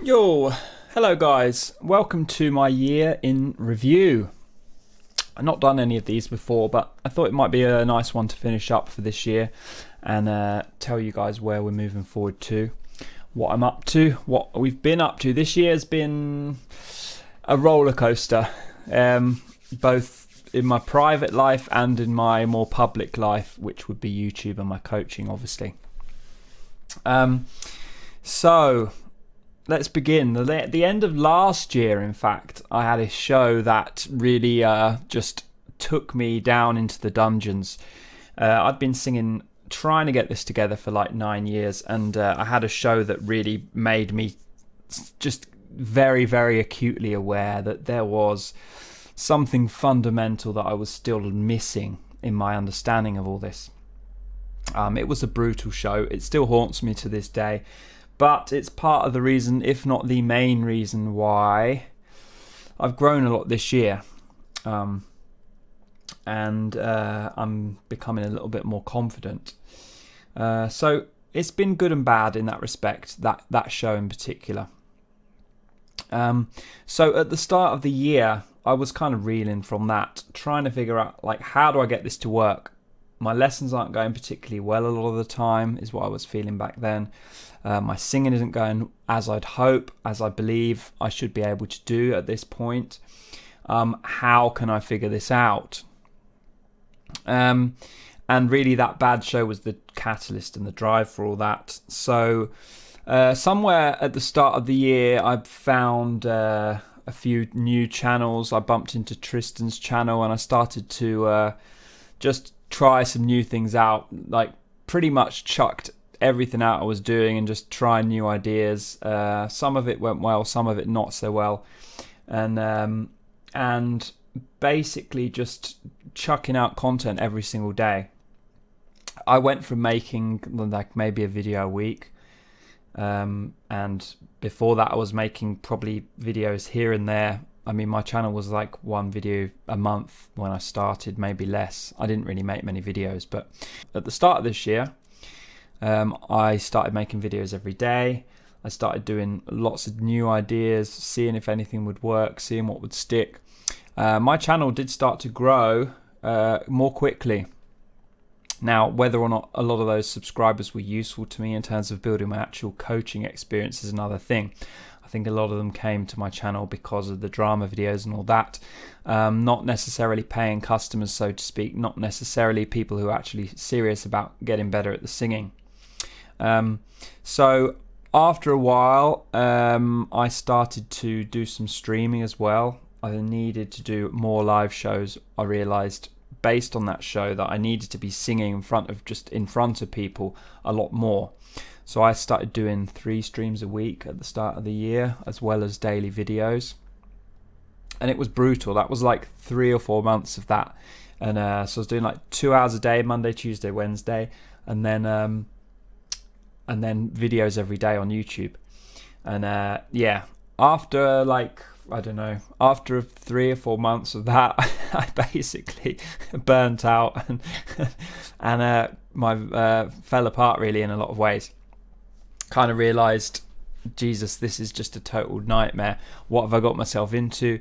Yo, hello guys, welcome to my year in review. I've not done any of these before, but I thought it might be a nice one to finish up for this year and tell you guys where we're moving forward to, what I'm up to, what we've been up to. This year has been a roller coaster, both in my private life and in my more public life, which would be YouTube and my coaching, obviously. So let's begin. The end of last year, in fact, I had a show that really just took me down into the dungeons. I'd been singing, trying to get this together for like 9 years, and I had a show that really made me just very, very acutely aware that there was something fundamental that I was still missing in my understanding of all this. It was a brutal show. It still haunts me to this day. But it's part of the reason, if not the main reason, why I've grown a lot this year. And I'm becoming a little bit more confident. So it's been good and bad in that respect, that show in particular. So at the start of the year, I was kind of reeling from that, trying to figure out, like, how do I get this to work? My lessons aren't going particularly well a lot of the time, is what I was feeling back then. My singing isn't going as I'd hope, as I believe I should be able to do at this point. How can I figure this out? And really that bad show was the catalyst and the drive for all that. So somewhere at the start of the year, I found a few new channels. I bumped into Tristan's channel and I started to just try some new things out, like pretty much chucked everything out I was doing and just trying new ideas. Some of it went well, some of it not so well, and basically just chucking out content every single day. I went from making like maybe a video a week, and before that I was making probably videos here and there. I mean, my channel was like one video a month when I started, maybe less. I didn't really make many videos, but at the start of this year, I started making videos every day. I started doing lots of new ideas, seeing if anything would work, seeing what would stick. My channel did start to grow more quickly. Now, whether or not a lot of those subscribers were useful to me in terms of building my actual coaching experience is another thing. I think a lot of them came to my channel because of the drama videos and all that. Not necessarily paying customers, so to speak, not necessarily people who are actually serious about getting better at the singing. So after a while, I started to do some streaming as well. I needed to do more live shows. I realized based on that show that I needed to be singing in front of people a lot more. So I started doing 3 streams a week at the start of the year, as well as daily videos. And it was brutal. That was like 3 or 4 months of that. And so I was doing like 2 hours a day, Monday, Tuesday, Wednesday, and then videos every day on YouTube. And yeah, after like, I don't know, after 3 or 4 months of that, I basically burnt out and my fell apart really in a lot of ways. Kind of realized, Jesus, this is just a total nightmare. What have I got myself into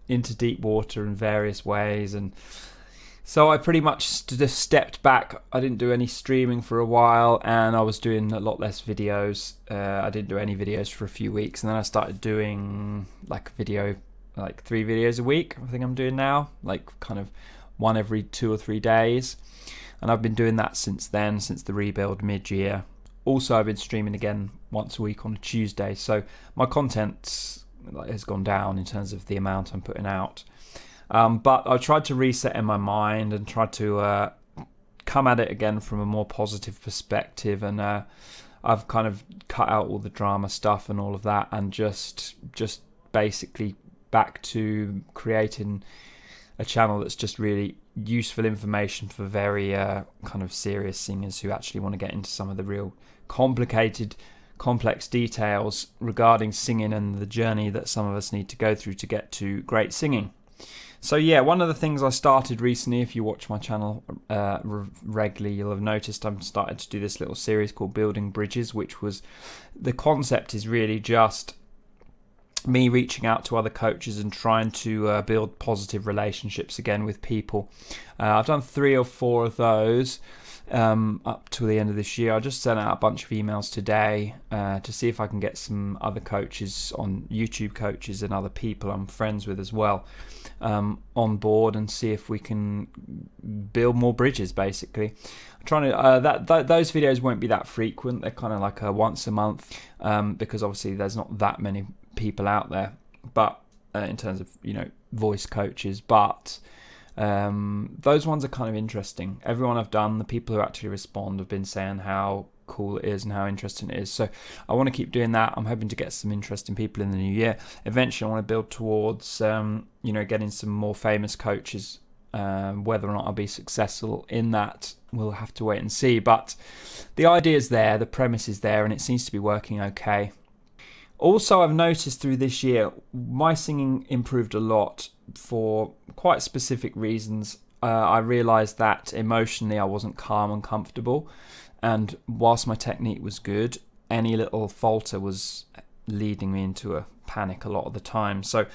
deep water in various ways. And so I pretty much just stepped back. I didn't do any streaming for a while, and I was doing a lot less videos. I didn't do any videos for a few weeks, and then I started doing like 3 videos a week. I think I'm doing now, like kind of one every 2 or 3 days. And I've been doing that since then, since the rebuild mid-year. Also, I've been streaming again once a week on a Tuesday, so my content has gone down in terms of the amount I'm putting out. But I tried to reset in my mind and tried to come at it again from a more positive perspective, and I've kind of cut out all the drama stuff and all of that, and just basically back to creating a channel that's just really useful information for very kind of serious singers who actually want to get into some of the real complex details regarding singing and the journey that some of us need to go through to get to great singing. So yeah, one of the things I started recently, if you watch my channel regularly, you'll have noticed I'm started to do this little series called Building Bridges, which was, the concept is really just me reaching out to other coaches and trying to build positive relationships again with people. I've done 3 or 4 of those up to the end of this year. I just sent out a bunch of emails today to see if I can get some other coaches on YouTube, coaches and other people I'm friends with as well, on board, and see if we can build more bridges. Basically, I'm trying to those videos won't be that frequent. They're kind of like a once a month, because obviously there's not that many people out there, but in terms of, you know, voice coaches, but those ones are kind of interesting. Everyone I've done, the people who actually respond have been saying how cool it is and how interesting it is. So I want to keep doing that. I'm hoping to get some interesting people in the new year. Eventually I want to build towards you know, getting some more famous coaches. Whether or not I'll be successful in that, we'll have to wait and see, but the idea is there, the premise is there, and it seems to be working okay. Also, I've noticed through this year, my singing improved a lot for quite specific reasons. I realised that emotionally I wasn't calm and comfortable, and whilst my technique was good, any little falter was leading me into a panic a lot of the time. So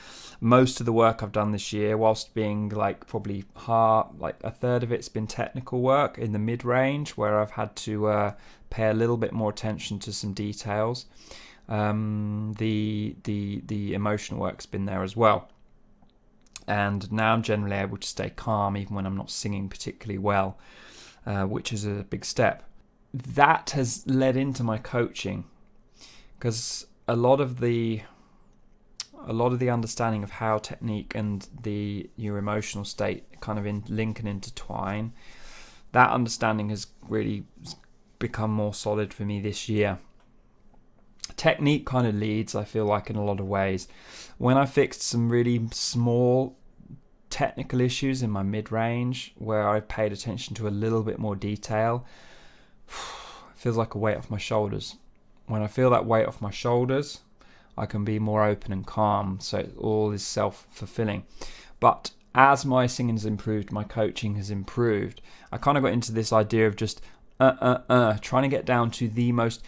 most of the work I've done this year, whilst being like probably like a third of it's been technical work in the mid-range, where I've had to pay a little bit more attention to some details. The emotional work's been there as well, and now I'm generally able to stay calm even when I'm not singing particularly well, which is a big step. That has led into my coaching, because a lot of the understanding of how technique and your emotional state kind of link and intertwine, that understanding has really become more solid for me this year. Technique kind of leads, I feel like, in a lot of ways. When I fixed some really small technical issues in my mid-range, where I paid attention to a little bit more detail, it feels like a weight off my shoulders. When I feel that weight off my shoulders, I can be more open and calm, so it all is self-fulfilling. But as my singing has improved, my coaching has improved, I kind of got into this idea of just trying to get down to the most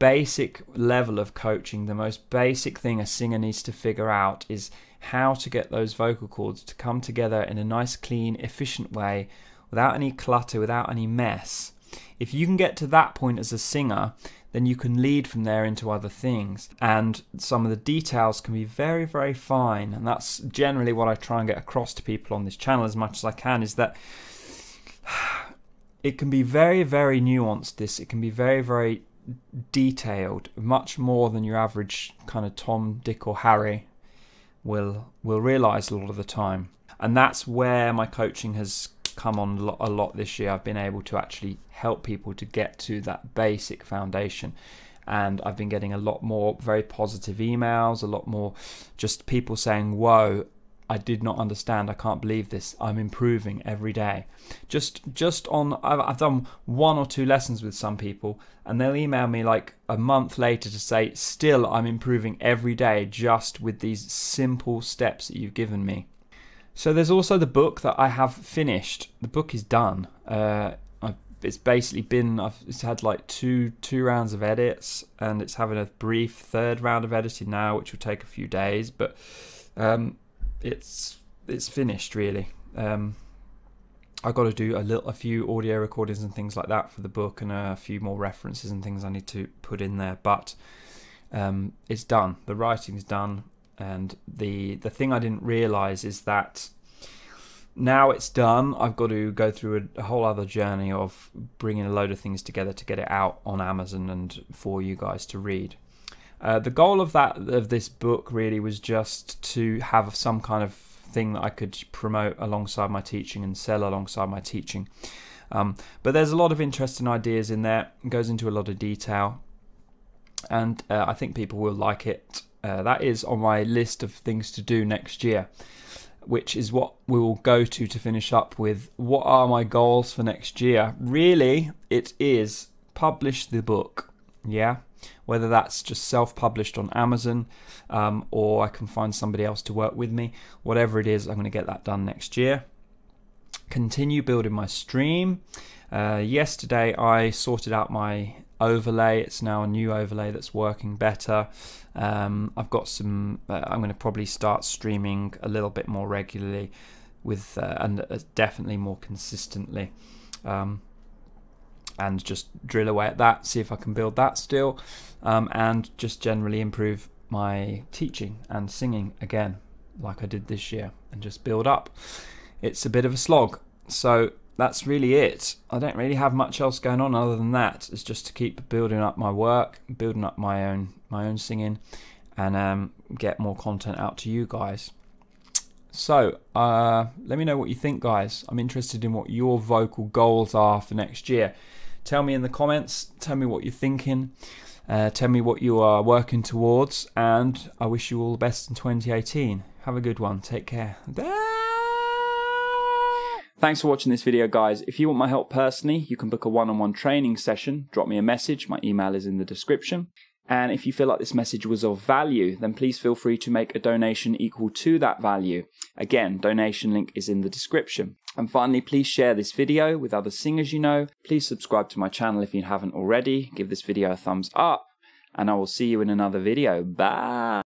basic level of coaching. The most basic thing a singer needs to figure out is how to get those vocal cords to come together in a nice, clean, efficient way, without any clutter, without any mess. If you can get to that point as a singer, then you can lead from there into other things, and some of the details can be very, very fine. And that's generally what I try and get across to people on this channel as much as I can, is that it can be very, very nuanced. It can be very, very detailed, much more than your average kind of Tom, Dick or Harry will realise a lot of the time. And that's where my coaching has come on a lot this year. I've been able to actually help people to get to that basic foundation, and I've been getting a lot more very positive emails, a lot more just people saying, whoa, I did not understand, I can't believe this, I'm improving every day. Just on, I've done 1 or 2 lessons with some people, and they'll email me like a month later to say, still I'm improving every day just with these simple steps that you've given me. So there's also the book that I have finished. The book is done. It's basically been, it's had like two rounds of edits, and it's having a brief 3rd round of editing now, which will take a few days, but it's finished really. I got to do a few audio recordings and things like that for the book, and a few more references and things I need to put in there, but it's done. The writing's done. And the thing I didn't realise is that now it's done, I've got to go through a whole other journey of bringing a load of things together to get it out on Amazon and for you guys to read. The goal of this book really was just to have some kind of thing that I could promote alongside my teaching and sell alongside my teaching. But there's a lot of interesting ideas in there. It goes into a lot of detail, and I think people will like it. That is on my list of things to do next year, which is what we will go to finish up with. What are my goals for next year? Really, it is publish the book. Yeah, whether that's just self-published on Amazon, or I can find somebody else to work with me. Whatever it is, I'm going to get that done next year. Continue building my stream. Yesterday I sorted out my overlay. It's now a new overlay that's working better. I've got some I'm going to probably start streaming a little bit more regularly with and definitely more consistently, and just drill away at that, see if I can build that still, and just generally improve my teaching and singing again like I did this year, and just build up. It's a bit of a slog, so that's really it. I don't really have much else going on other than that. It's just to keep building up my work, building up my own singing, and get more content out to you guys. So let me know what you think, guys. I'm interested in what your vocal goals are for next year. Tell me in the comments, tell me what you're thinking, tell me what you are working towards, and I wish you all the best in 2018. Have a good one, take care. Thanks for watching this video, guys. If you want my help personally, you can book a one-on-one training session. Drop me a message, my email is in the description. And if you feel like this message was of value, then please feel free to make a donation equal to that value. Again, donation link is in the description. And finally, please share this video with other singers you know. Please subscribe to my channel if you haven't already. Give this video a thumbs up, and I will see you in another video. Bye!